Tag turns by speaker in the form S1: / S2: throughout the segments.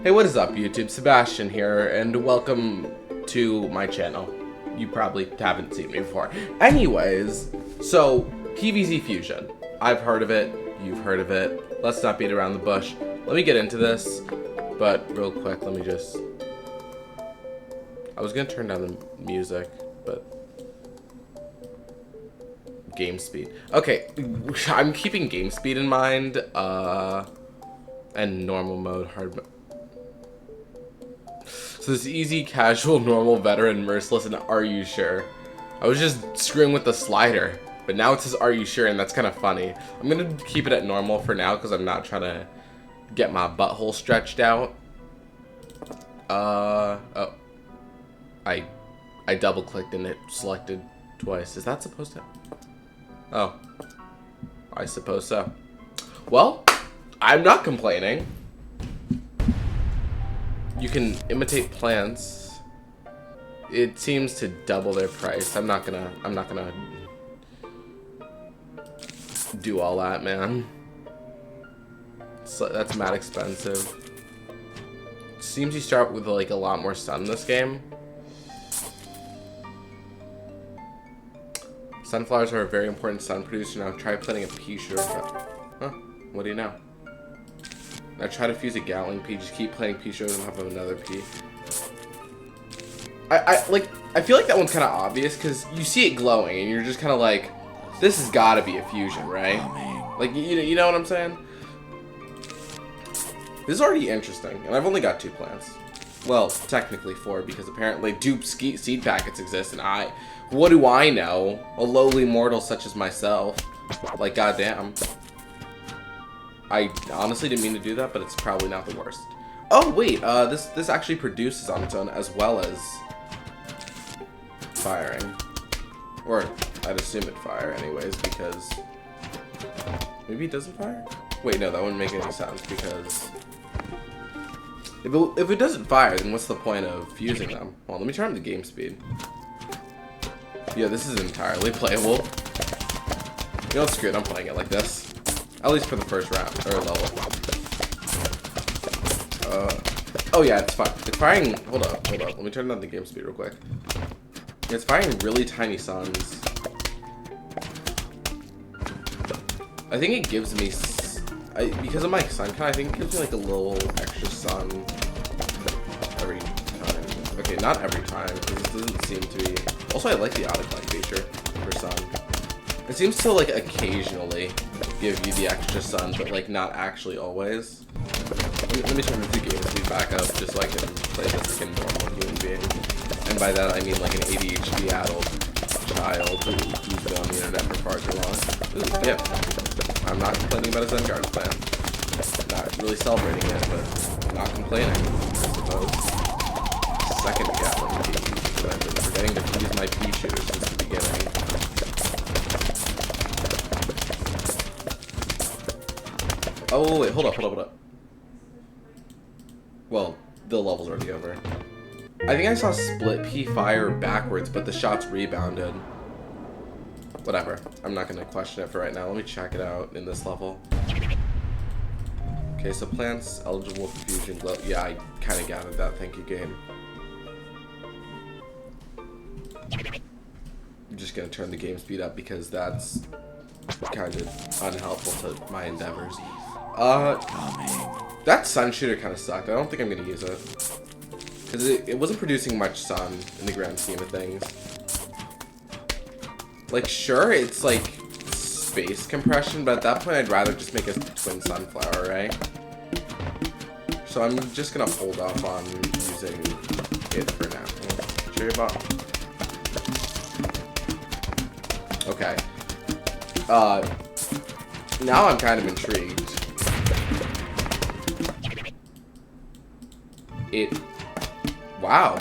S1: Hey, what is up, YouTube? Sebastian here, and welcome to my channel. You probably haven't seen me before. Anyways, so, PvZ Fusion. I've heard of it, you've heard of it. Let's not beat around the bush. Let me get into this, but real quick, let me just... I was gonna turn down the music, but... Game speed. Okay, I'm keeping game speed in mind, and normal mode, hard mode. So this easy, casual, normal, veteran, merciless, and are you sure? I was just screwing with the slider, but now it says are you sure, and that's kind of funny. I'm gonna keep it at normal for now because I'm not trying to get my butthole stretched out. Oh. I double clicked and it selected twice. Is that supposed to? Oh. I suppose so. Well, I'm not complaining. You can imitate plants. It seems to double their price. I'm not gonna do all that, man. So that's mad expensive. Seems you start with like a lot more sun in this game. Sunflowers are a very important sun producer. Now try planting a pea shooter. Huh? What do you know? Now try to fuse a Gatling pea. Just keep planting pea shooters on top of another pea. I feel like that one's kind of obvious because you see it glowing and you're just kind of like, this has got to be a fusion, right? Like you know what I'm saying? This is already interesting, and I've only got 2 plants. Well, technically 4 because apparently dupe seed packets exist, and what do I know? A lowly mortal such as myself. Like, goddamn. I honestly didn't mean to do that, but it's probably not the worst. Oh wait, this actually produces on its own as well as firing, or I'd assume it fire anyways because maybe it doesn't fire. Wait, no, that wouldn't make any sense because if it doesn't fire, then what's the point of fusing them? Well, let me turn on the game speed. Yeah, this is entirely playable. You know what, screw it, I'm playing it like this. At least for the first round, or level. Oh yeah, it's fine. It's firing, hold up. Let me turn down the game speed real quick. It's firing really tiny suns. I think it gives me, because of my sun count, I think it gives me like a little extra sun every time. Okay, not every time, because this doesn't seem to be, also I like the autoclock feature for sun. It seems to like occasionally give you the extra sun, but like not actually always. Let me turn the game speed back up just so I can play this like a normal human being. And by that I mean like an ADHD adult child who's been on the internet for far too long. Ooh, yeah. I'm not complaining about his Zengarde plan. Not really celebrating it, but not complaining, I suppose. Second Gatling pea, but I've been forgetting to use my pea shooters since the beginning. Oh wait, hold up. Well, the level's already over. I think I saw split pea fire backwards, but the shots rebounded. Whatever. I'm not gonna question it for right now. Let me check it out in this level. Okay, so plants eligible for fusion glow. Yeah, I kinda gathered that. Thank you, game. I'm just gonna turn the game speed up because that's kind of unhelpful to my endeavors. That sun shooter kind of sucked. I don't think I'm gonna use it because it wasn't producing much sun in the grand scheme of things. Like, sure, it's like space compression, but at that point I'd rather just make a twin sunflower, right? So I'm just gonna hold off on using it for now. Cherry bomb. Okay. Now I'm kind of intrigued. Wow.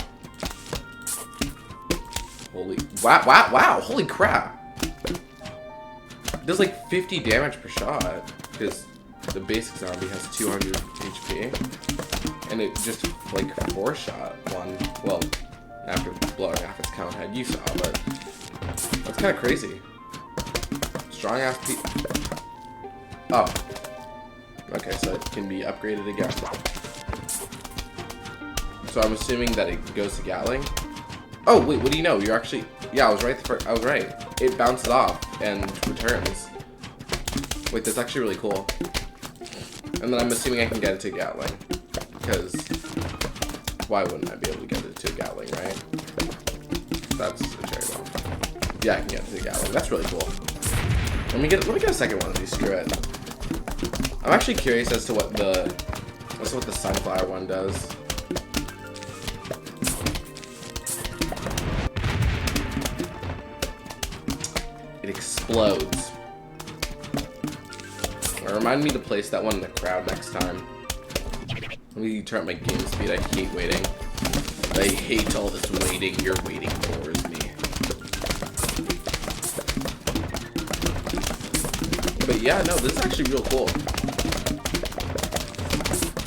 S1: Wow, holy crap. It does like 50 damage per shot, because the basic zombie has 200 HP, and it just like 4-shot one, well, after blowing off its count head, you saw, but that's kind of crazy. Strong ass P. Oh. Okay, so it can be upgraded again. So I'm assuming that it goes to Gatling. Oh, wait, what do you know? You're actually... Yeah, I was right. I was right. It bounces off and returns. Wait, that's actually really cool. And then I'm assuming I can get it to Gatling. Because... why wouldn't I be able to get it to Gatling, right? That's a cherry bomb. Yeah, I can get it to Gatling. That's really cool. Let me get a second one of these. Screw it. I'm actually curious as to what the sunflower one does. It explodes. Remind me to place that one in the crowd next time. Let me turn up my game speed. I hate waiting. I hate all this waiting. You're waiting towards me. But yeah, no, this is actually real cool.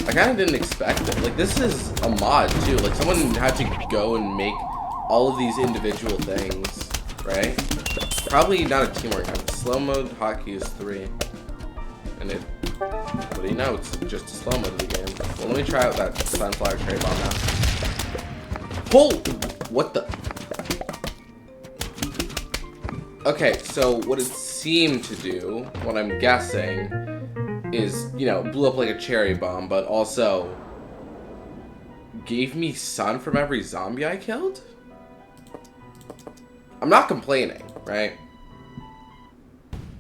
S1: I kind of didn't expect it. Like, this is a mod, too. Like, someone had to go and make all of these individual things, right? Probably not a teamwork. Slow mode hotkey is 3. And it, what do you know? It's just a slow mode of the game. Well, let me try out that sunflower cherry bomb now. Pull! What the? Okay, so what it seemed to do, what I'm guessing, is, you know, blew up like a cherry bomb, but also gave me sun from every zombie I killed? I'm not complaining, right?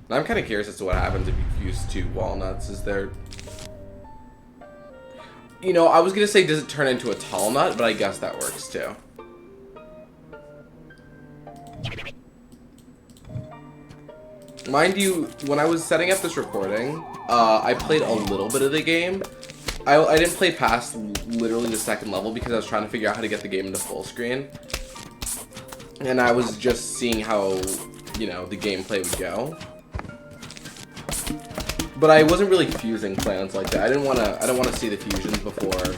S1: I'm kind of curious as to what happens if you fuse 2 walnuts. Is there... You know, I was going to say, does it turn into a tall nut? But I guess that works, too. Mind you, when I was setting up this recording, I played a little bit of the game. I didn't play past literally the 2nd level because I was trying to figure out how to get the game into full screen. And I was just seeing how, you know, the gameplay would go. But I wasn't really fusing plans like that. I didn't want to see the fusions before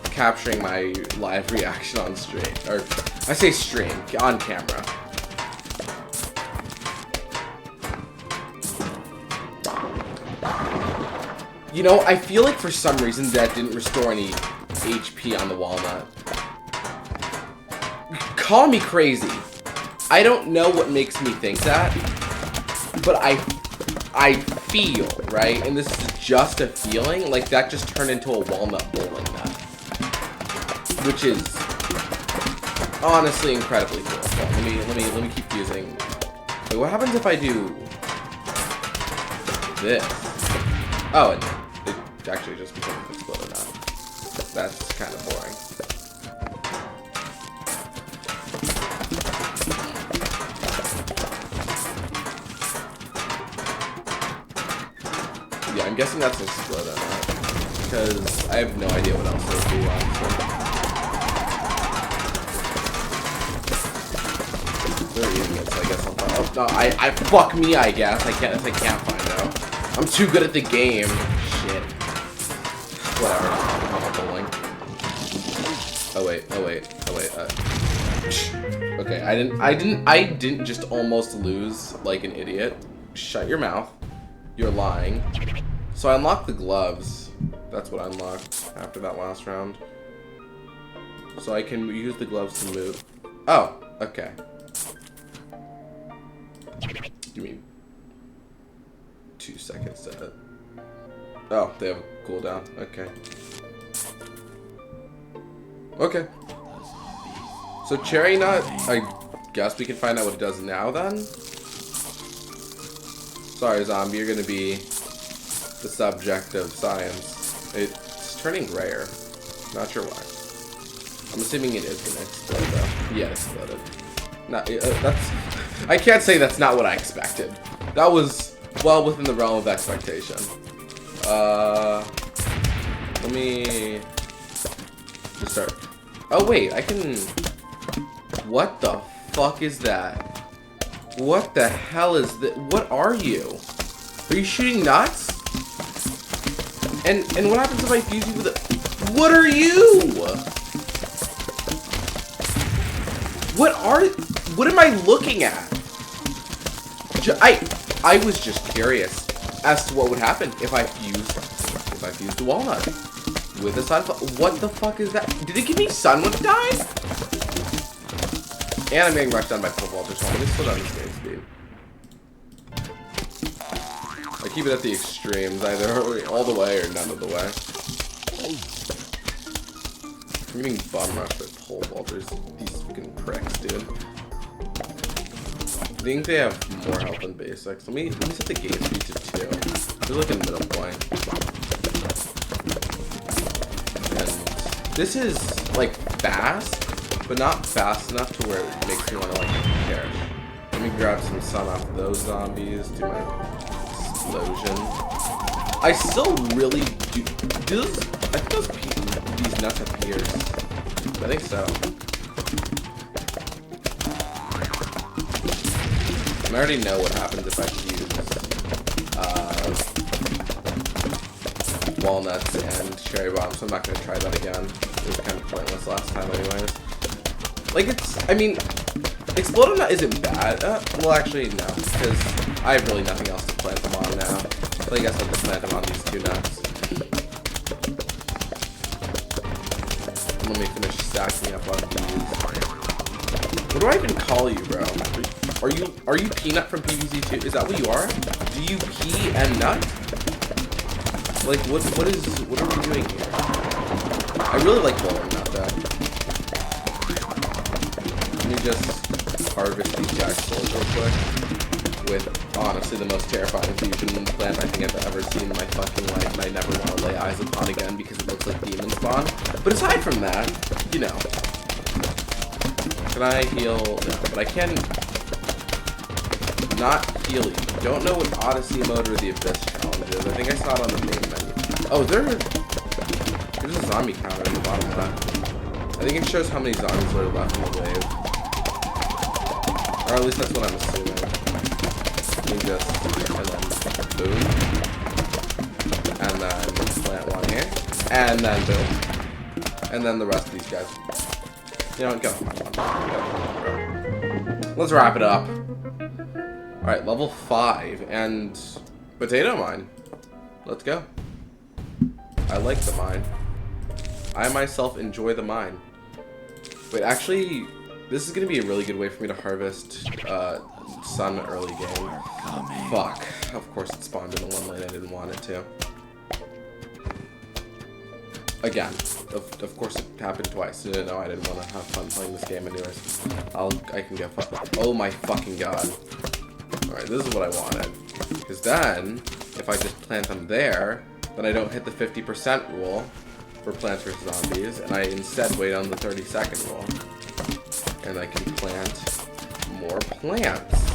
S1: capturing my live reaction on stream, or I say stream, on camera. You know, I feel like for some reason that didn't restore any HP on the walnut. Call me crazy. I don't know what makes me think that, but I feel, right? And this is just a feeling, like that just turned into a walnut bowling nut. Which is honestly incredibly cool. So let me keep fusing. Wait, what happens if I do this? Oh, it actually just becomes an exploded nut. That's kind of boring. Yeah, I'm guessing that's a split on that. Because I have no idea what else those do on. They're idiots, I guess I'll find out. Oh, no, I fuck me, I guess. I can't find out. I'm too good at the game. Shit. Whatever. I'm not bowling. Oh wait. Okay, I didn't just almost lose like an idiot. Shut your mouth. You're lying. So I unlocked the gloves. That's what I unlocked after that last round. So I can use the gloves to move. Oh, okay. Give me 2 seconds to hit. Oh, they have a cooldown. Okay. Okay. So cherry nut, I guess we can find out what it does now then? Sorry, zombie, you're gonna be the subject of science. It's turning rare. Not sure why. I'm assuming it is gonna explode though. Yeah, it exploded. Not, that's... I can't say that's not what I expected. That was well within the realm of expectation. Let me... just start... Oh wait, I can... What the fuck is that? What the hell is that? What are you? Are you shooting nuts? And what happens if I fuse you with a... What are you? What am I looking at? I was just curious as to what would happen if I fused the walnut with a sun. What the fuck is that? Did it give me sun when it died? And I'm getting rushed down by pole vaulters, so I'm gonna slow down this game speed. I keep it at the extremes, either all the way or none of the way. I'm getting bum rushed by pole vaulters. These fucking pricks, dude. I think they have more health than basics. Let me set the game speed to 2. They're like a middle point. And this is like fast, but not fast enough to where it makes me want to like perish. Let me grab some sun off those zombies, do my explosion. I still really do those, I think these nuts have ears. I think so. I already know what happens if I use walnuts and cherry bombs, so I'm not going to try that again. It was kind of pointless last time anyways. Like, I mean, exploding nut isn't bad. Well, actually, no, because I have really nothing else to plant them on now. So I guess I'll just plant them on these 2 nuts. Let me finish stacking up on these. What do I even call you, bro? Are you Peanut from PvZ 2? Is that what you are? Do you pee and nut? Like, what are we doing here? I really like blowing nut though. Let me just harvest these guys real quick. With honestly the most terrifying fusion plant I think I've ever seen in my fucking life, and I never want to lay eyes upon again because it looks like demon spawn. But aside from that, you know. Can I heal? No, but I can not heal you. Don't know what Odyssey mode or the Abyss challenge is. I think I saw it on the main menu. Oh, there's a zombie counter in the bottom left. I think it shows how many zombies are left in the wave. Or at least that's what I'm assuming. Let me just, and then boom. And then plant one here. And then boom. And then the rest of these guys. You know, go. Let's wrap it up. Alright, level 5 and potato mine. Let's go. I like the mine. I myself enjoy the mine. Wait, actually, this is going to be a really good way for me to harvest sun early game. Fuck. Of course it spawned in the one lane I didn't want it to. Again, of course it happened twice. No, I didn't want to have fun playing this game anyways. I can get fun. Oh my fucking god. Alright, this is what I wanted. Because then, if I just plant them there, then I don't hit the 50% rule for plants versus zombies, and I instead wait on the 30-second rule. And I can plant more plants.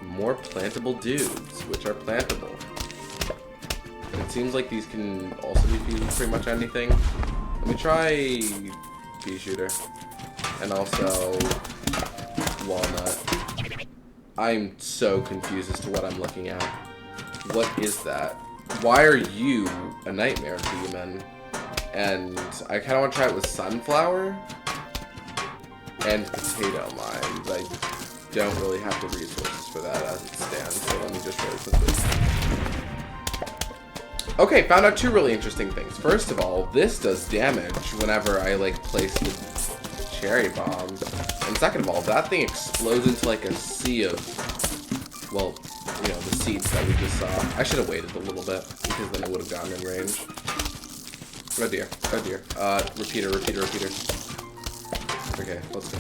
S1: More plantable dudes, which are plantable. It seems like these can also be fused with pretty much anything. Let me try pea shooter. And also walnut. I'm so confused as to what I'm looking at. What is that? Why are you a nightmare demon? And I kind of want to try it with sunflower and potato mines. I don't really have the resources for that as it stands, so let me just really quickly. Okay, found out 2 really interesting things. First of all, this does damage whenever I like place the cherry bomb. And second of all, that thing explodes into like a sea of, well, you know, the seeds that we just saw. I should have waited a little bit because then it would have gotten in range. Oh dear, oh dear. Repeater. Okay, let's go.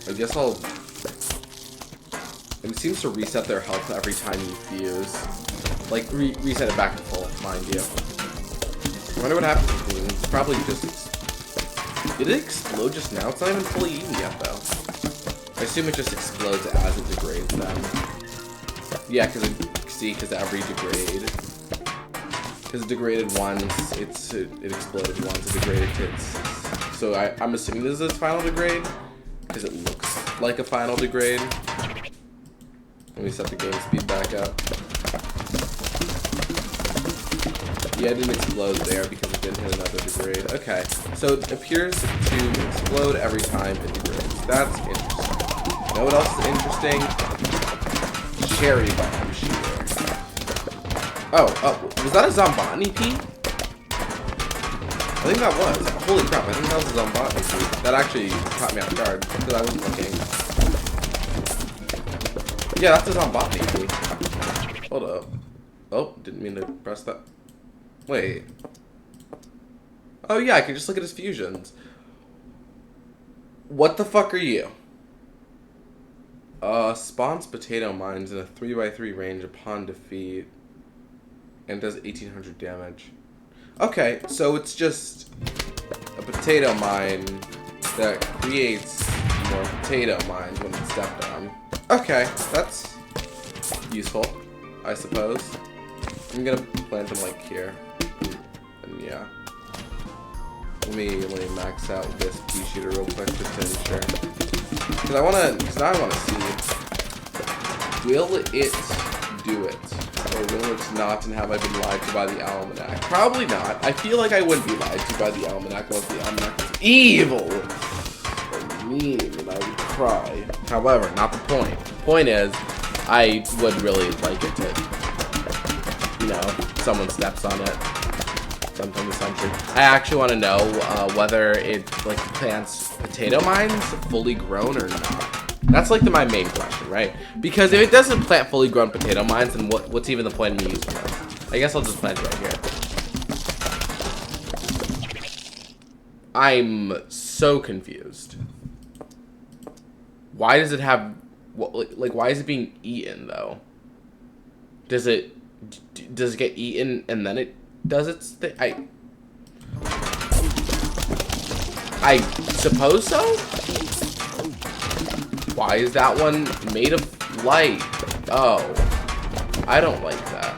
S1: I guess I'll... It seems to reset their health every time you fuse. Like, reset it back to full, mind you. I wonder what happens with me. It's probably just... Did it explode just now? It's not even fully eaten yet, though. I assume it just explodes as it degrades then. Yeah, because every degrade... Because it degraded once, it exploded once, it degraded tits. So I'm assuming this is its final degrade, because it looks like a final degrade. Let me set the game speed back up. Yeah, it didn't explode there because it didn't hit another degrade. Okay, so it appears to explode every time it degrades. That's interesting. You know what else is interesting? Cherry bomb shooter. Oh, was that a Zombotany P? I think that was. Holy crap, I think that was a Zombotany P. That actually caught me off guard, because I wasn't looking. Yeah, that's a Zombotany P. Hold up. Oh, didn't mean to press that. Wait. Oh yeah, I can just look at his fusions. What the fuck are you? Spawns potato mines in a 3x3 range upon defeat. And does 1800 damage. Okay, so it's just a potato mine that creates more potato mines when it's stepped on. Okay, that's useful, I suppose. I'm gonna plant them like here. And yeah. Let me max out this pea shooter real quick just to ensure. Because now I wanna see, will it do it? Or will it not, and have I been lied to by the almanac? Probably not. I feel like I wouldn't be lied to by the almanac unless the almanac was evil or mean and I would cry. However, not the point. The point is, I would really like it to, you know, someone steps on it sometime in the century. I actually want to know whether it like plants potato mines fully grown or not. That's like my main question, right? Because if it doesn't plant fully grown potato mines, then what's even the point of me using this? I guess I'll just plant it right here. I'm so confused. Why does it have, like why is it being eaten though? Does it get eaten and then it does its thing? I suppose so? Why is that one made of light? Oh, I don't like that.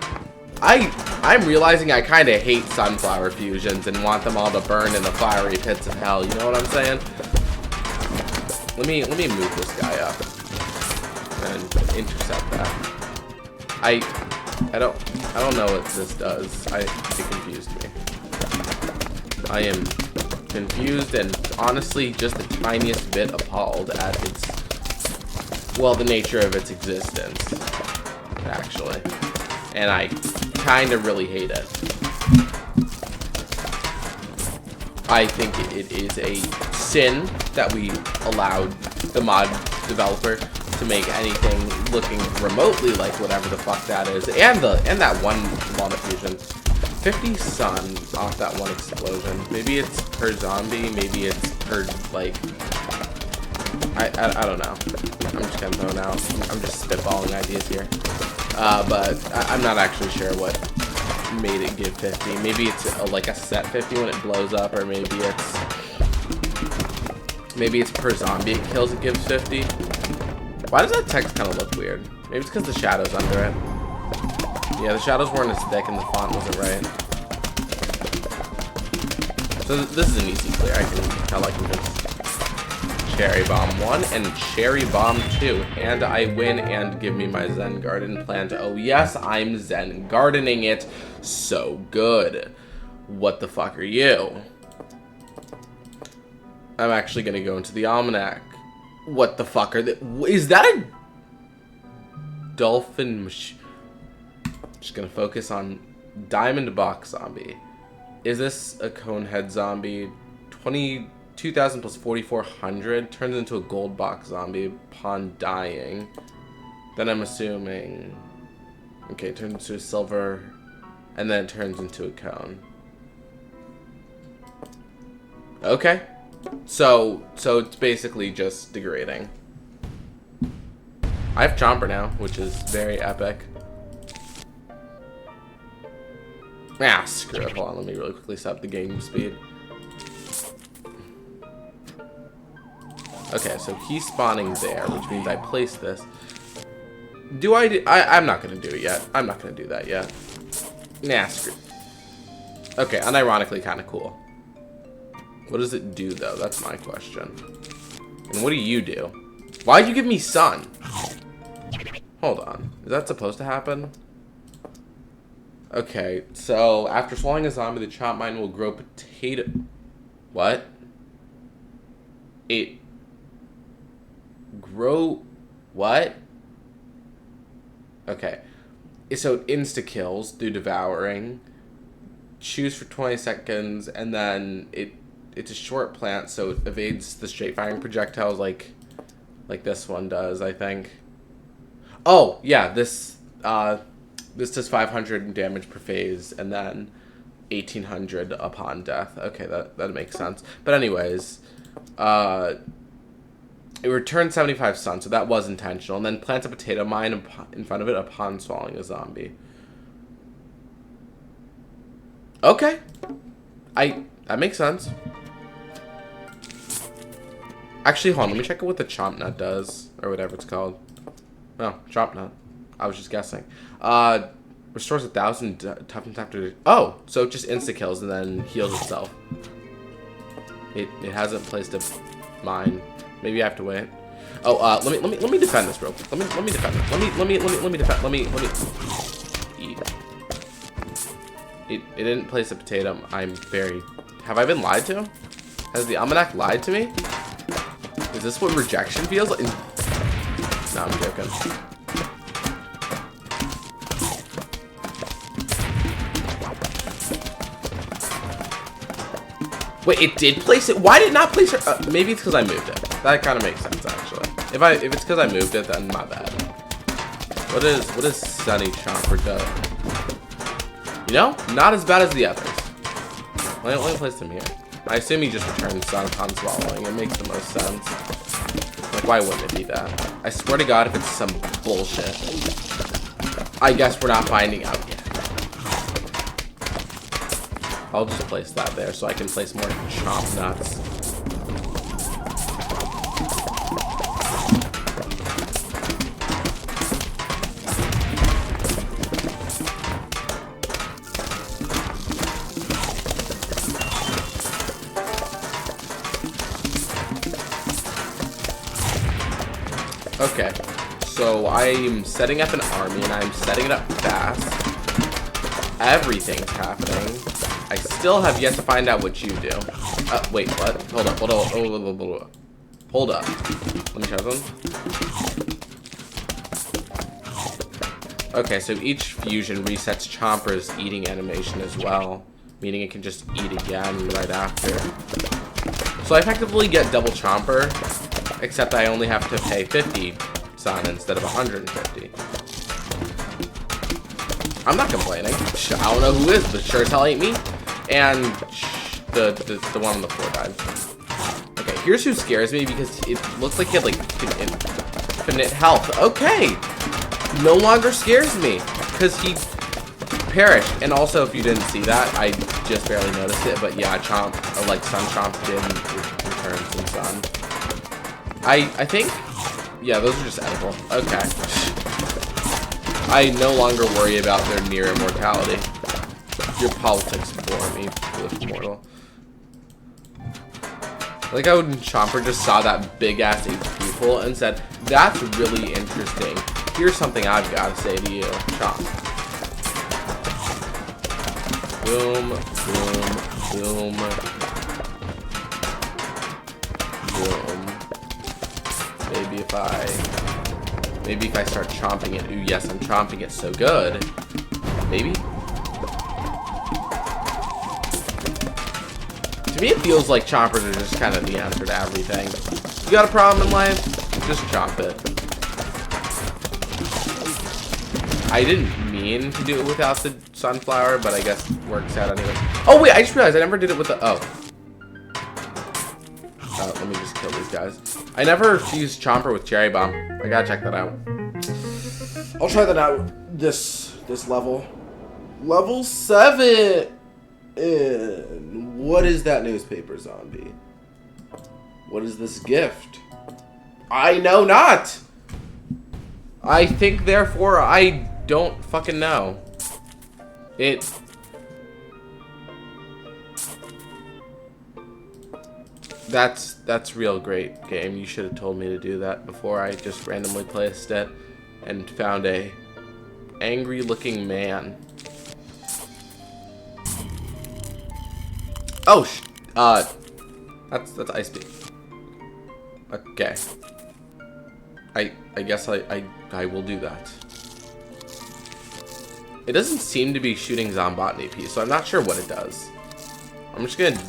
S1: I'm realizing I kind of hate sunflower fusions and want them all to burn in the fiery pits of hell. You know what I'm saying? Let me move this guy up and intercept that. I don't know what this does. It confused me. I am confused and honestly just the tiniest bit appalled at its, well, the nature of its existence, actually. And I kind of really hate it. I think it is a sin that we allowed the mod developer to make anything looking remotely like whatever the fuck that is. And that one walnut fusion. 50 sun off that one explosion. Maybe it's per zombie, maybe it's per, like, I don't know. I'm just kind of thrown out. I'm just spitballing ideas here. But I'm not actually sure what made it give 50. Maybe it's like a set 50 when it blows up, or maybe it's per zombie it kills it gives 50. Why does that text kind of look weird? Maybe it's because the shadow's under it. Yeah, the shadows weren't as thick and the font wasn't right. So this is an easy clear. I can just Cherry Bomb 1 and Cherry Bomb 2. And I win and give me my Zen Garden plant. Oh yes, I'm Zen Gardening it so good. What the fuck are you? I'm actually gonna go into the almanac. What the fuck are they? Is that a dolphin machine? Just gonna focus on Diamond Box Zombie. Is this a Conehead Zombie? 22,000 plus 4,400 turns into a Gold Box Zombie upon dying. Then I'm assuming, okay, it turns into a silver, and then it turns into a cone. Okay, so it's basically just degrading. I have Chomper now, which is very epic. Ah, screw it. Hold on, let me really quickly set up the game speed. Okay, so he's spawning there, which means I place this. I'm not gonna do it yet. I'm not gonna do that yet. Nah, screw. Okay, unironically kind of cool. What does it do, though? That's my question. And what do you do? Why'd you give me sun? Hold on. Is that supposed to happen? Okay, so after swallowing a zombie, the chop mine will grow potato... What? It... Grow... What? Okay. so it insta-kills through devouring. Choose for 20 seconds, and then it's a short plant, so it evades the straight firing projectiles like this one does, I think. Oh, yeah, this does 500 damage per phase, and then 1800 upon death. Okay, that makes sense. But anyways, it returns 75 stun, so that was intentional. And then plants a potato mine in front of it upon swallowing a zombie. Okay. That makes sense. Actually, hold on. Let me check out what the chomp nut does. Or whatever it's called. No, chomp nut. I was just guessing. Restores 1,000 toughness after... Oh! So it just insta-kills and then heals itself. It hasn't placed a mine. Maybe I have to wait. Oh, let me defend this real quick. Let me defend this. Let me eat. It didn't place a potato. I'm very... Have I been lied to? Has the almanac lied to me? Is this what rejection feels like? No, I'm joking. Wait, it did place it? Why did it not place her? Maybe it's because I moved it. That kind of makes sense, actually. If it's because I moved it, then my bad. What is Sunny Chomper do? You know, not as bad as the others. Let me place him here. I assume he just returns stun upon swallowing. It makes the most sense. Like, why wouldn't it be that? I swear to God, if it's some bullshit. I guess we're not finding out yet. I'll just place that there so I can place more chomp nuts. Okay, so I'm setting up an army and I'm setting it up fast. Everything's happening. I still have yet to find out what you do. Wait, what? Hold up. Hold up. Let me try something. Okay, so each fusion resets Chomper's eating animation as well, meaning it can just eat again right after. So I effectively get double Chomper, except I only have to pay 50 sun instead of 150. I'm not complaining. I don't know who is, but sure as hell ain't me. And the one on the floor died. Okay, here's who scares me because it looks like he had like infinite health. Okay, no longer scares me because he perished. And also, if you didn't see that, I just barely noticed it. But yeah, Chomp, like Sun Chomp, did return some sun. I think, yeah, those are just edible. Okay. I no longer worry about their near immortality. Your politics bore me, foolish mortal. Like how Chomper just saw that big ass HP pool and said, "That's really interesting. Here's something I've got to say to you, Chomp." Boom, boom, boom, boom. Maybe if I start chomping it. Ooh, yes, I'm chomping it so good. Maybe. To me, it feels like chompers are just kind of the answer to everything. You got a problem in life? Just chomp it. I didn't mean to do it without the sunflower, but I guess it works out anyway. Oh, wait, I just realized I never did it with the... Oh. Let me just kill these guys. I never used Chomper with Cherry Bomb. I gotta check that out. I'll try that out this level. Level 7! What is that newspaper zombie? What is this gift? I know not! I think, therefore, I don't fucking know. That's real great, game. You should have told me to do that before I just randomly placed it and found a angry looking man. Oh, that's Ice Beam. Okay. I guess I will do that. It doesn't seem to be shooting Zombot AP, so I'm not sure what it does. I'm just gonna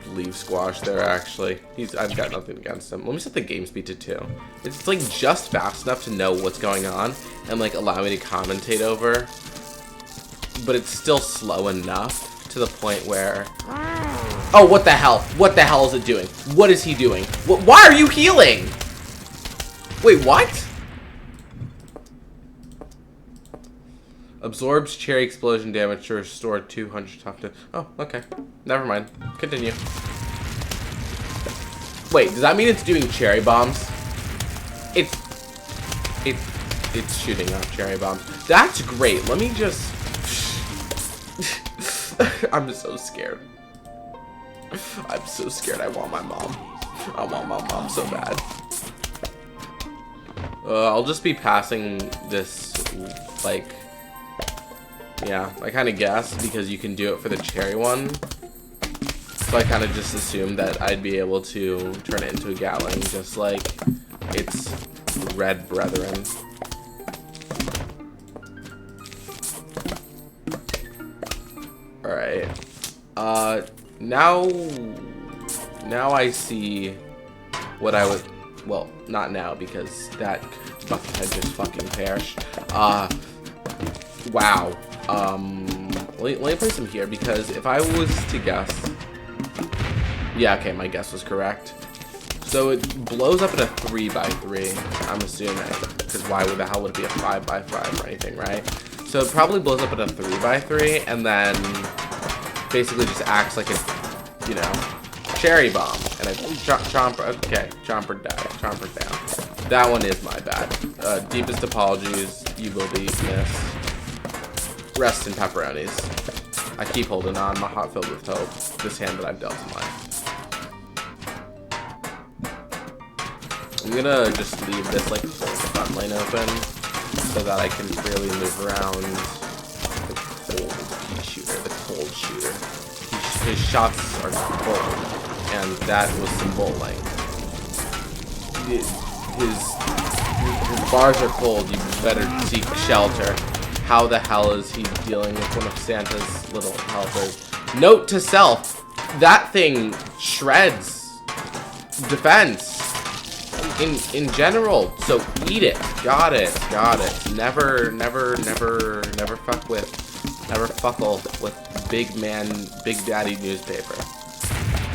S1: leave Squash there, actually. I've got nothing against him. Let me set the game speed to 2. It's like just fast enough to know what's going on and like allow me to commentate over. But it's still slow enough to the point where... Oh, what the hell? What the hell is it doing? What is he doing? Why are you healing? Wait, what? Absorbs cherry explosion damage to restore 200 toughness. Oh, okay. Never mind. Continue. Wait, does that mean it's doing cherry bombs? It's shooting off cherry bombs. That's great. Let me just... I'm so scared. I'm so scared. I want my mom. I want my mom so bad. I'll just be passing this, like... Yeah, I kind of guessed because you can do it for the cherry one. So I kind of just assumed that I'd be able to turn it into a Gatling just like its red brethren. Alright. Now I see what I would... Well, not now because that buckethead just fucking perished. Wow. Let me place him here because if I was to guess... Yeah, okay, my guess was correct. So it blows up at a 3x3, I'm assuming. Because why would the hell would it be a 5x5 or anything, right? So it probably blows up at a 3x3 and then basically just acts like a, you know, cherry bomb. And I chomper, okay, chomper died, chomper down. That one is my bad. Deepest apologies, you will be missed. Rest in pepperonis. I keep holding on, my heart filled with hope. This hand that I've dealt in life. I'm gonna just leave this like front lane open so that I can freely move around the cold shooter, the cold shooter. His shots are cold, and that was some bowling. His bars are cold, you better seek shelter. How the hell is he dealing with one of Santa's little helpers? Note to self, that thing shreds defense in general, so eat it. Got it. Never fuckle with big daddy newspaper.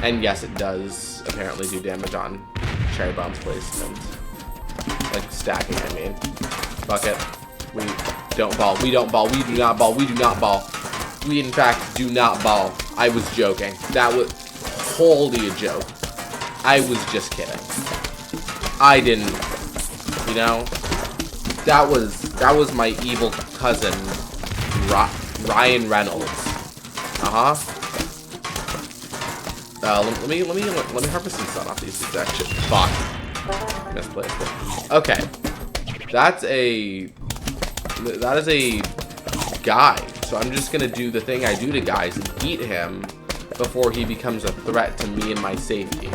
S1: And yes, it does apparently do damage on cherry bombs placement. Like stacking, I mean. Fuck it. We don't ball. We don't ball. We do not ball. We do not ball. We, in fact, do not ball. I was joking. That was wholly a joke. I was just kidding. I didn't, you know? That was my evil cousin, Ryan Reynolds. Let me harvest some sun off these exact shit. Fuck. Misplaced it. Okay. That is a guy. So I'm just gonna do the thing I do to guys and eat him before he becomes a threat to me and my safety.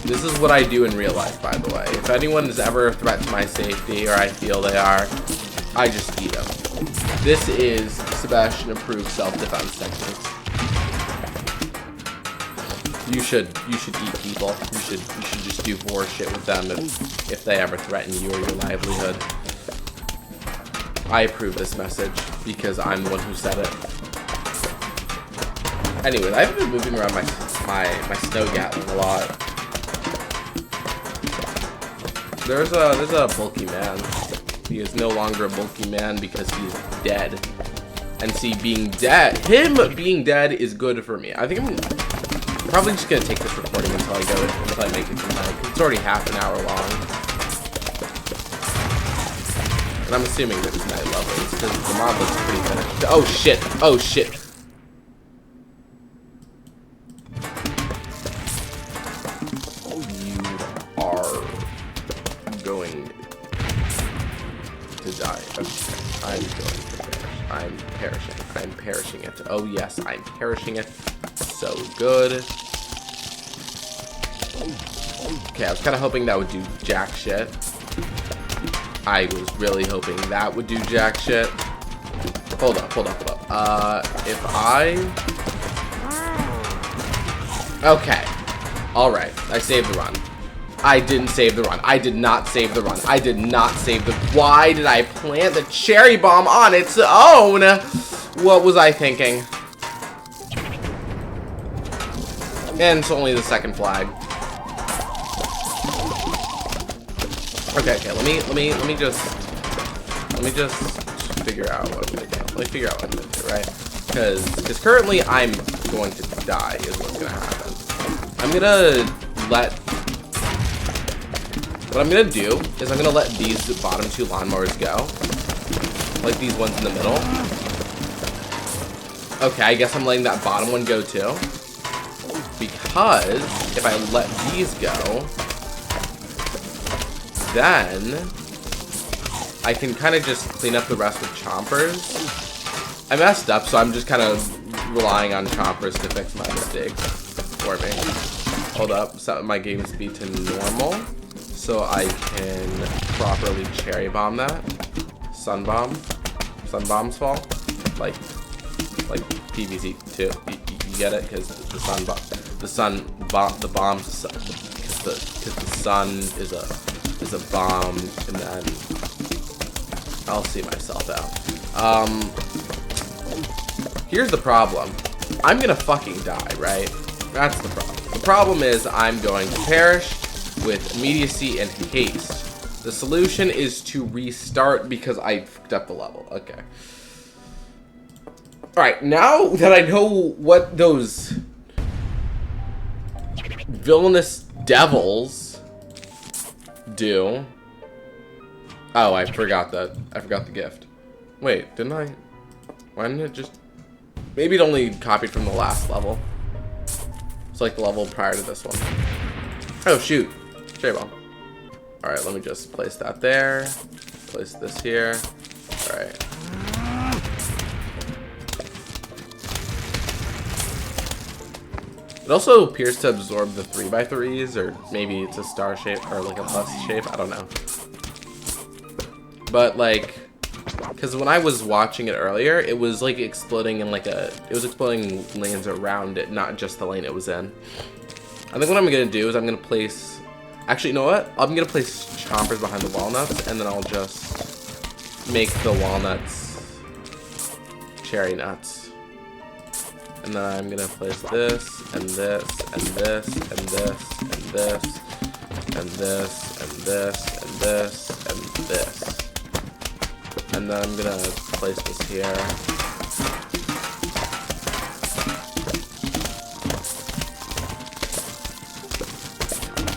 S1: This is what I do in real life, by the way. If anyone is ever a threat to my safety, or I feel they are, I just eat them. This is Sebastian-approved self-defense techniques. You should eat people. You should just do horror shit with them if they ever threaten you or your livelihood. I approve this message because I'm the one who said it. Anyways, I've been moving around my snow gatling a lot. There's a bulky man. He is no longer a bulky man because he's dead. And see, him being dead is good for me. I think I'm probably just gonna take this recording until I make it tonight. It's already half an hour long. And I'm assuming that it's night levels because the mod looks pretty finished. Oh shit! Oh shit! I'm perishing it. Oh yes, I'm perishing it. So good. Okay, I was kind of hoping that would do jack shit. I was really hoping that would do jack shit. Hold up. If I... Okay. Alright, I saved the run. I didn't save the run. I did not save the run. I did not save the... Why did I plant the cherry bomb on its own? What was I thinking? And it's only the second flag. Okay, let me just figure out what I'm gonna do. Let me figure out what I'm gonna do, right? Because currently I'm going to die is what's gonna happen. What I'm gonna do is I'm gonna let these bottom two lawnmowers go. Like these ones in the middle. Okay, I guess I'm letting that bottom one go too. Because if I let these go, then I can kind of just clean up the rest with chompers. I messed up, so I'm just kind of relying on chompers to fix my mistakes for me. Hold up, set my game speed to normal so I can properly cherry bomb that. Sun bombs fall, like PvZ 2. You get it? Because the sun is a bomb, and then I'll see myself out. Here's the problem. I'm gonna fucking die, right? That's the problem. The problem is I'm going to perish with immediacy and haste. The solution is to restart because I fucked up the level. Okay. Alright, now that I know what those villainous devils do. Oh, I forgot that. I forgot the gift. Wait, didn't I? Why didn't it just... Maybe it only copied from the last level. It's like the level prior to this one. Oh, shoot. Cherry bomb. Alright, let me just place that there. Place this here. Alright. It also appears to absorb the 3x3s, or maybe it's a star shape, or like a plus shape, I don't know. But like, because when I was watching it earlier, it was like exploding in like it was exploding lanes around it, not just the lane it was in. I think what I'm going to do is I'm going to place, actually, you know what? I'm going to place chompers behind the walnuts, and then I'll just make the walnuts cherry nuts. And then I'm gonna place this, and this, and this, and this, and this, and this, and this, and this, and this. And then I'm gonna place this here.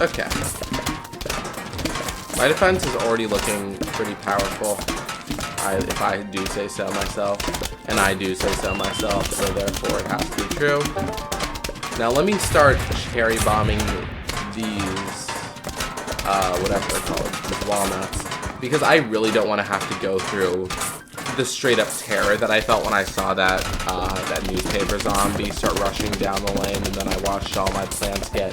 S1: Okay. My defense is already looking pretty powerful, if I do say so myself. And I do say so myself, so therefore it has to be true. Now let me start cherry bombing these, whatever they're called, walnuts. Because I really don't want to have to go through the straight up terror that I felt when I saw that, that newspaper zombie start rushing down the lane, and then I watched all my plants get,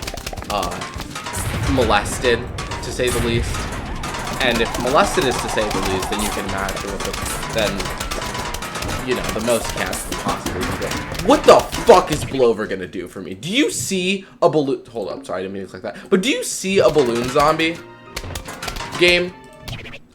S1: molested, to say the least. And if molested is to say the least, then you can imagine what you know, the most cats can possibly do. What the fuck is Blover gonna do for me? Do you see a balloon? Hold up, sorry, I didn't mean to click that. But do you see a balloon zombie? Game?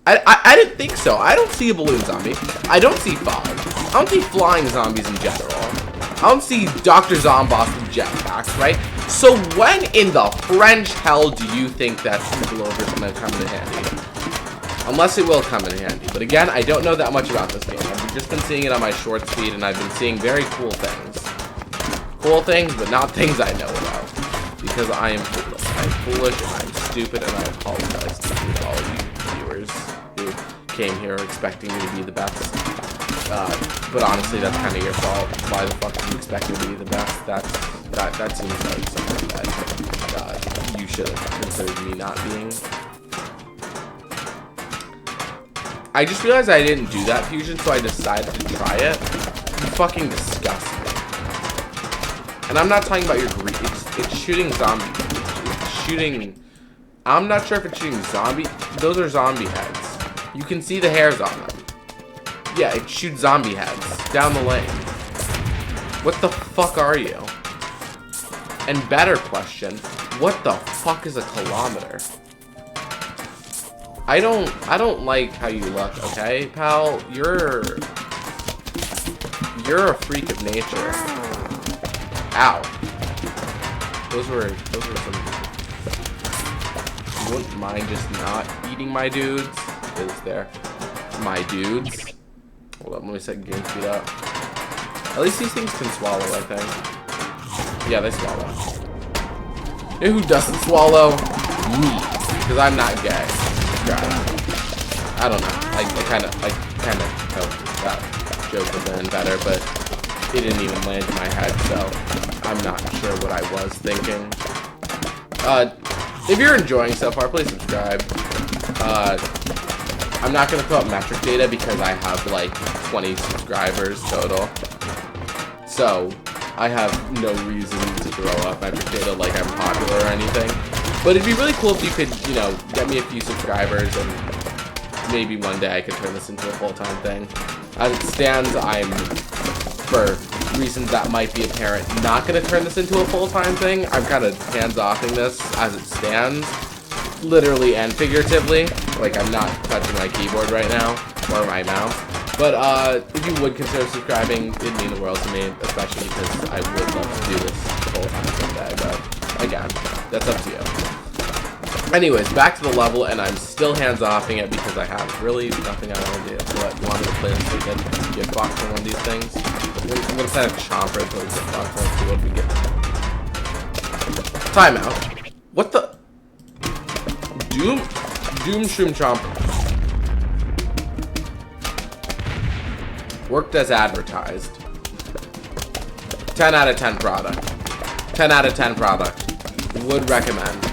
S1: I didn't think so. I don't see a balloon zombie. I don't see fog. I don't see flying zombies in general. I don't see Dr. Zomboss with jetpacks, right? So when in the French hell do you think that Blover's gonna come in handy? Unless it will come in handy. But again, I don't know that much about this game. I've just been seeing it on my short speed, and I've been seeing very cool things. Cool things, but not things I know about. Because I am foolish. I'm foolish, and I'm stupid, and I apologize to all of you viewers who came here expecting me to be the best. But honestly, that's kind of your fault. Why the fuck do you expect me to be the best? That seems like something that you should have considered me not being. I just realized I didn't do that fusion, so I decided to try it. You fucking disgust me. And I'm not talking about your greed. It's shooting zombie. It's shooting... I'm not sure if it's shooting zombie... Those are zombie heads. You can see the hairs on them. Yeah, it shoots zombie heads down the lane. What the fuck are you? And better question, what the fuck is a kilometer? I don't like how you look, okay, pal? You're a freak of nature. Ow. Those were some. You wouldn't mind just not eating my dudes? Because they're my dudes. Hold on, let me set game speed up. At least these things can swallow, I think. Yeah, they swallow. You know who doesn't swallow? Me. Because I'm not gay. I don't know. I kind of hope that joke would have been better, but it didn't even land in my head, so I'm not sure what I was thinking. If you're enjoying so far, please subscribe. I'm not going to put up metric data because I have like 20 subscribers total. So I have no reason to throw up metric data like I'm popular or anything. But it'd be really cool if you could, you know, get me a few subscribers and maybe one day I could turn this into a full-time thing. As it stands, I'm, for reasons that might be apparent, not going to turn this into a full-time thing. I'm kind of hands-offing this as it stands, literally and figuratively. Like, I'm not touching my keyboard right now, or my mouse. But, if you would consider subscribing, it'd mean the world to me, especially because I would love to do this full-time someday. But, again, that's up to you. Anyways, back to the level, and I'm still hands-offing it because I have really nothing I want to do. What, you want me to play this so we can get boxed on one of these things? I'm going to set a chomper until we get boxed on, see what we get. Timeout. What the? Doom Shroom Chomper. Worked as advertised. 10 out of 10 product. 10 out of 10 product. Would recommend.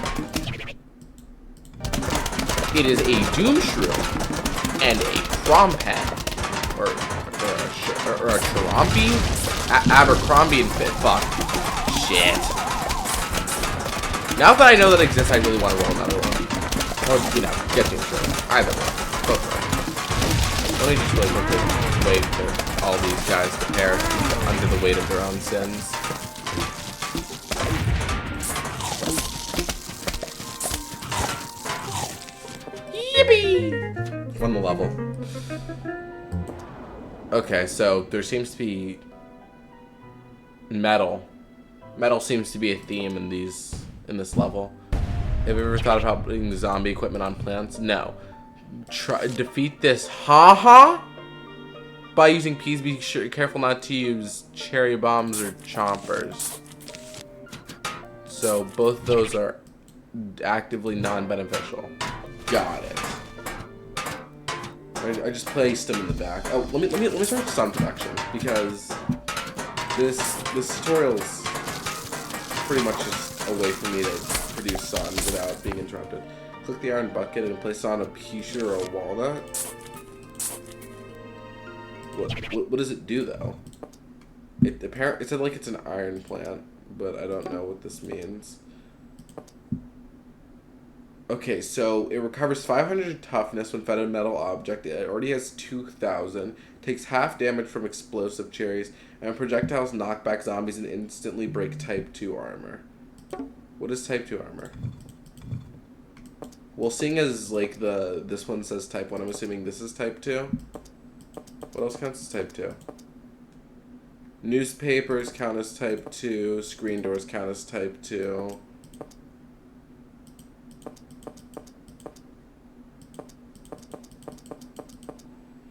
S1: It is a Doom Shroom and a Prom Pen, or a Chirompi? Abercrombie and Fit. Fuck. Shit. Now that I know that exists, I really want to roll another one. Or, you know, get the insurance. Either way. Both ways. Let me just really quickly wait for all these guys to perish under the weight of their own sins. Yippee! On the level. Okay, so there seems to be metal. Metal seems to be a theme in this level. Have you ever thought about putting the zombie equipment on plants? No. Defeat this by using peas. Be careful not to use cherry bombs or chompers. So both those are actively non-beneficial. Got it. I just placed them in the back. Oh, let me start with sun production because this tutorial is pretty much just a way for me to produce sun without being interrupted. Click the iron bucket and place on a pea shooter or a walnut. What does it do though? It said like it's an iron plant, but I don't know what this means. Okay, so it recovers 500 toughness when fed a metal object. It already has 2,000. Takes half damage from explosive cherries, and projectiles knock back zombies and instantly break Type 2 armor. What is Type 2 armor? Well, seeing as like this one says Type 1, I'm assuming this is Type 2. What else counts as Type 2? Newspapers count as Type 2. Screen doors count as Type 2.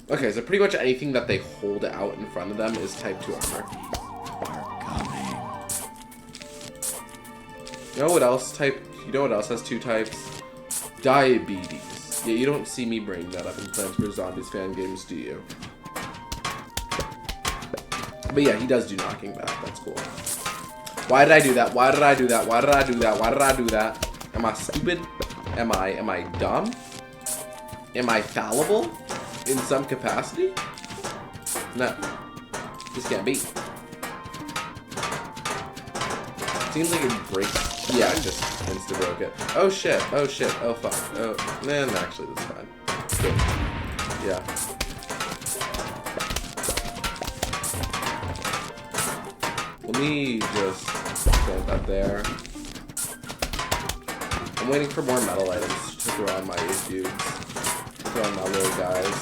S1: Okay, so pretty much anything that they hold out in front of them is Type 2 armor. You know what else has 2 types? Diabetes. Yeah, you don't see me bring that up in Plants vs. Zombies fan games, do you? But yeah, he does do knocking back. That's cool. Why did I do that? Why did I do that? Why did I do that? Why did I do that? Am I stupid? Am I dumb? Am I fallible? In some capacity? No. This can't be. Seems like it breaks. Yeah, it just insta broke it. Oh shit. Oh shit. Oh fuck. Oh man, actually that's fine. Good. Yeah. Let me just plant that there. I'm waiting for more metal items to throw on my dudes. Throw on my little guys.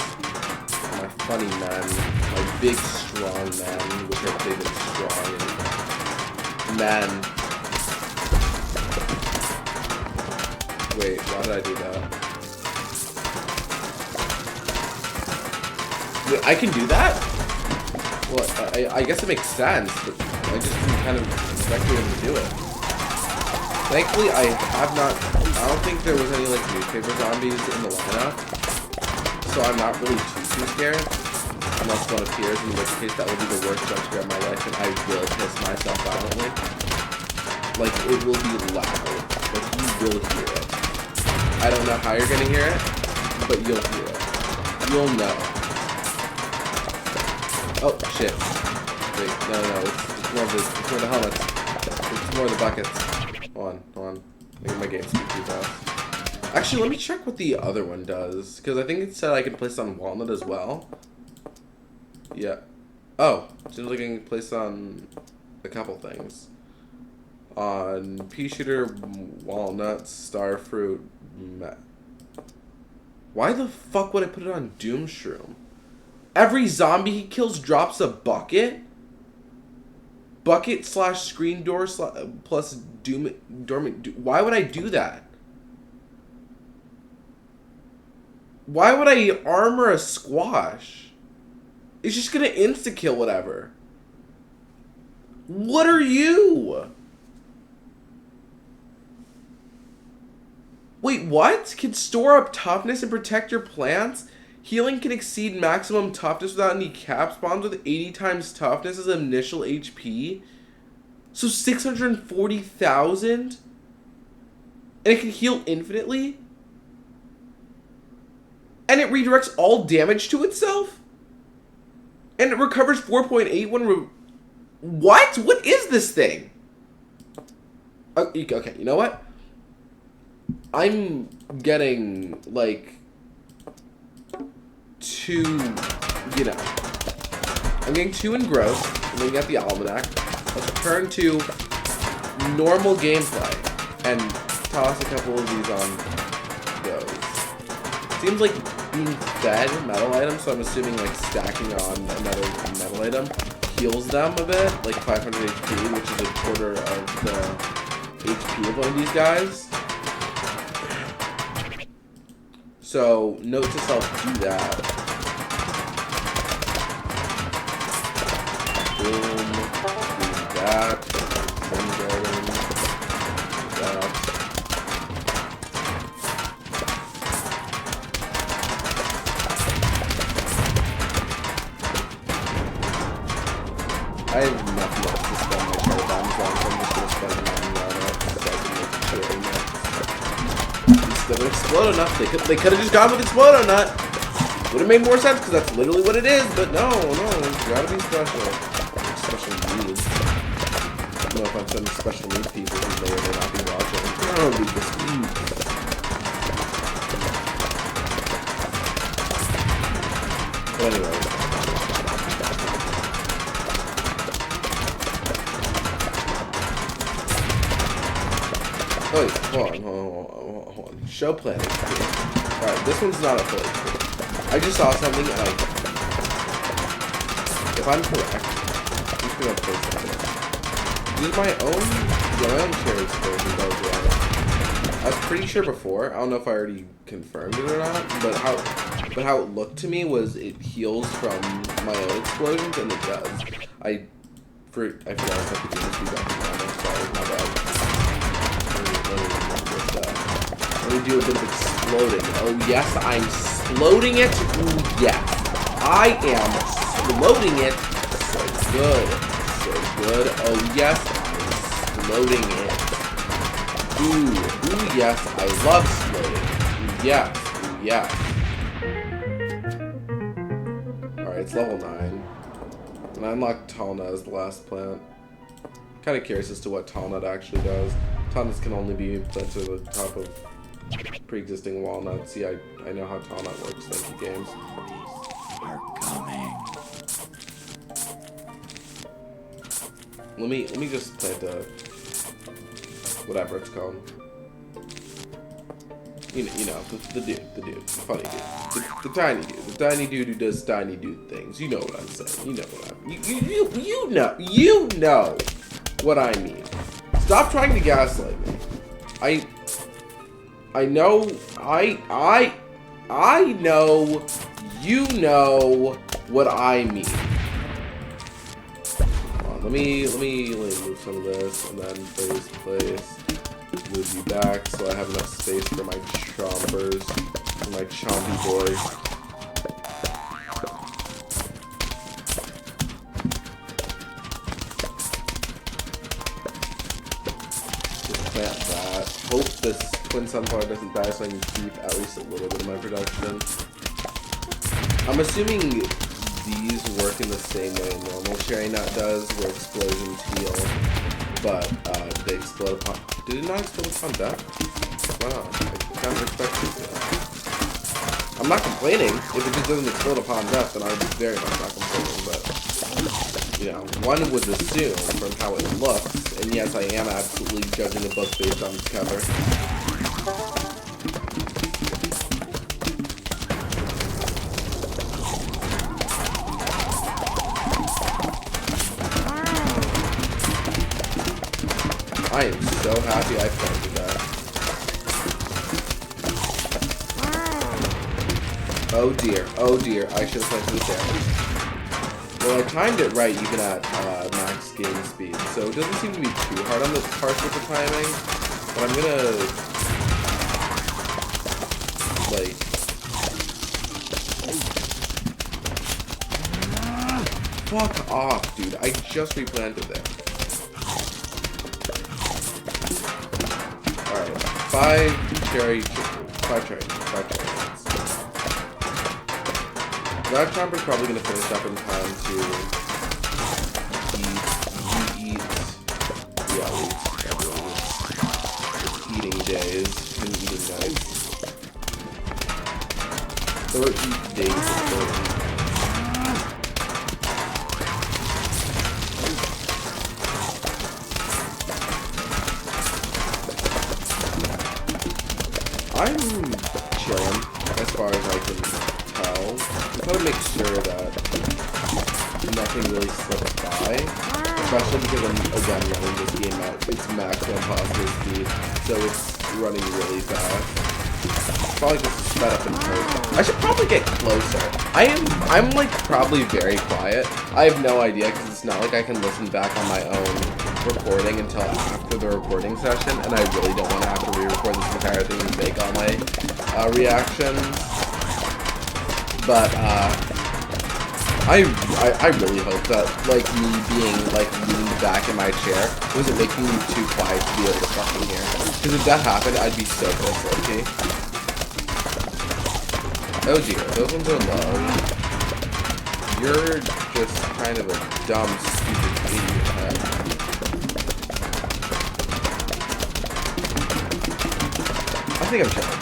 S1: My funny men. My big, strong men, which are big and strong. And men. Wait, why did I do that? Wait, I can do that? Well, I guess it makes sense, but I just kind of expected him to do it. Thankfully, I don't think there was any, like, newspaper zombies in the lineup, so I'm not really too scared, unless one appears, in which case that will be the worst jump scare of my life, and I will piss myself violently. Like, it will be loud. Like, you will hear it. I don't know how you're gonna hear it, but you'll hear it. You'll know. Oh, shit. Wait, no, it's more the helmets. It's more the buckets. Hold on. I think my game's too fast. Actually, let me check what the other one does, because I think it said I could place on walnut as well. Yeah. Oh, seems like I can place on a couple things. On pea shooter, walnuts, starfruit. Why the fuck would I put it on doom shroom? Every zombie he kills drops a bucket? Bucket / screen door plus dormant. Why would I do that? Why would I armor a squash? It's just gonna insta kill whatever. What are you? Wait, what? Can store up toughness and protect your plants? Healing can exceed maximum toughness without any cap spawns with 80 times toughness as initial HP. So 640,000? And it can heal infinitely? And it redirects all damage to itself? And it recovers 4.8 when What? What is this thing? Okay, you know what? I'm getting, like, too, you know. I'm getting too engrossed. I'm looking at the almanac. Let's turn to normal gameplay and toss a couple of these on those. Seems like being fed metal items, so I'm assuming, like, stacking on another metal item heals them a bit, like 500 HP, which is a quarter of the HP of one of these guys. So, note to self, do that. Boom. Do that. That. I have nothing else to spend my share diamonds on, so I'm just going to spend money on it so I can make sure that would explode enough. They could have just gone with explode nut. Would have made more sense because that's literally what it is. But no, it's gotta be special. Special needs. I don't know if I'm sending special needs people who may or may not be watching. Oh, we just But anyway. Wait, hold on. Show planning. Alright, this one's not a fully. I just saw something and if I'm correct, I'm just gonna place something. Use my own cherry explosion goes well. I was pretty sure before, I don't know if I already confirmed it or not, but how it looked to me was it heals from my own explosions, and it does. I forgot I have to do this feedback. Sorry, my bad. Let me do a bit of exploding. Oh yes, I'm exploding it. Ooh, yes. I am exploding it. So good. So good. Oh yes, I'm exploding it. Ooh, yes, I love exploding. Ooh, yes. Ooh, yes. Alright, it's level 9. And I unlocked Talnut as the last plant. Kind of curious as to what Talnut actually does. Talnuts can only be planted at the top of pre-existing walnut. See, I know how walnut works. Thank you, games.
S2: Are coming.
S1: Let me just plant a whatever it's called. You know, the dude, the funny dude, the tiny dude who does tiny dude things. You know what I'm saying? You know what you know what I mean. Stop trying to gaslight me. I know you know what I mean. Let me move some of this, and then place. Move you back so I have enough space for my chompers, for my chompy boys. Just plant that. Hope this twin sunflower doesn't die so I can keep at least a little bit of my production. I'm assuming these work in the same way a normal cherry nut does, where explosions heal, but they explode upon... Did it not explode upon death? Wow, I kind of expected it to. I'm not complaining. If it just doesn't explode upon death, then I'm very much not complaining, but... You know, one would assume from how it looks, and yes, I am absolutely judging a book based on its cover. I am so happy I planted that. Oh dear, I should have planted it there. Well, I timed it right even at max game speed, so it doesn't seem to be too hard on this part with the timing, but I'm gonna, like... Fuck off, dude, I just replanted there. Alright, 5 cherry nuts. That chomper's probably going to finish up in time to eat eating days and eating nights. Or eat days of I'm chilling as far as I can tell. I'm trying to make sure that nothing really slips by, especially because I'm again running this game at its maximum possible speed, so it's running really fast. Probably just sped up in post. I should probably get closer. I'm like probably very quiet. I have no idea because it's not like I can listen back on my own recording until after the recording session, and I really don't want to have to re-record this entire thing and make all my reactions. But I really hope that like me being like leaned back in my chair wasn't making me too quiet to be able to fucking hear. Because if that happened, I'd be so pissed, okay? Oh dear, those ones are low. You're just kind of a dumb, stupid idiot. I think I'm chilling.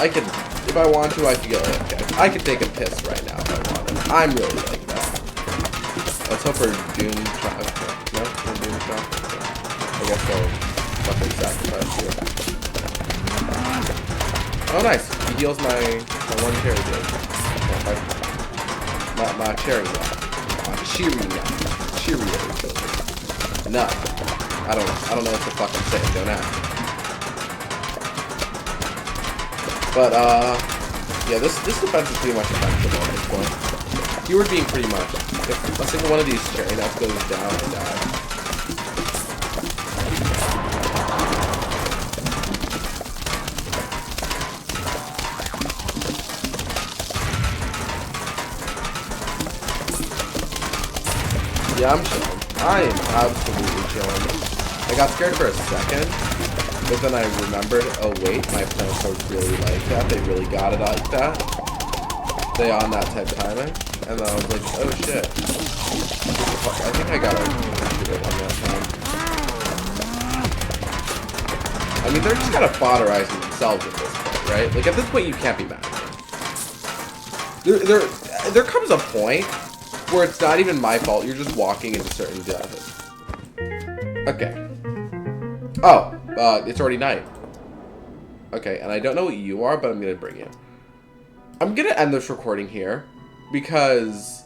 S1: I could, if I want to, I could go, okay. I could take a piss right now if I wanted. I'm really like that. Let's hope for Doom shot. Okay. No? No Doom shot? Okay. I guess I'll fucking sacrifice you. Oh, nice. He heals my one cherry dude. My cherry nut. My cheery nut. Cheerio children. Nut. I don't know what the fuck I'm saying. Don't ask. But, yeah, this defense is pretty much effective at this point. Keyword being pretty much, if a single one of these cherry nuts goes down, I die. Yeah, I'm chilling. I am absolutely chilling. I got scared for a second. But then I remembered, oh wait, my plants are really like that. They really got it like that. They on that type timing. And then I was like, oh shit. I think I got a good one that time. I mean, they're just kind of fodderizing themselves. yourselves at this point, right? Like, at this point, you can't be mad. There comes a point where it's not even my fault. You're just walking into certain deaths. Okay. Oh, it's already night. Okay, and I don't know what you are, but I'm gonna bring you. I'm gonna end this recording here because,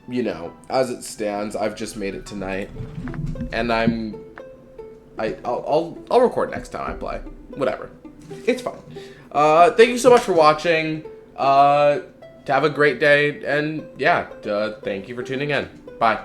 S1: you know, as it stands, I've just made it tonight, and I'll record next time I play. Whatever, it's fine. Thank you so much for watching. Have a great day, and yeah, thank you for tuning in. Bye.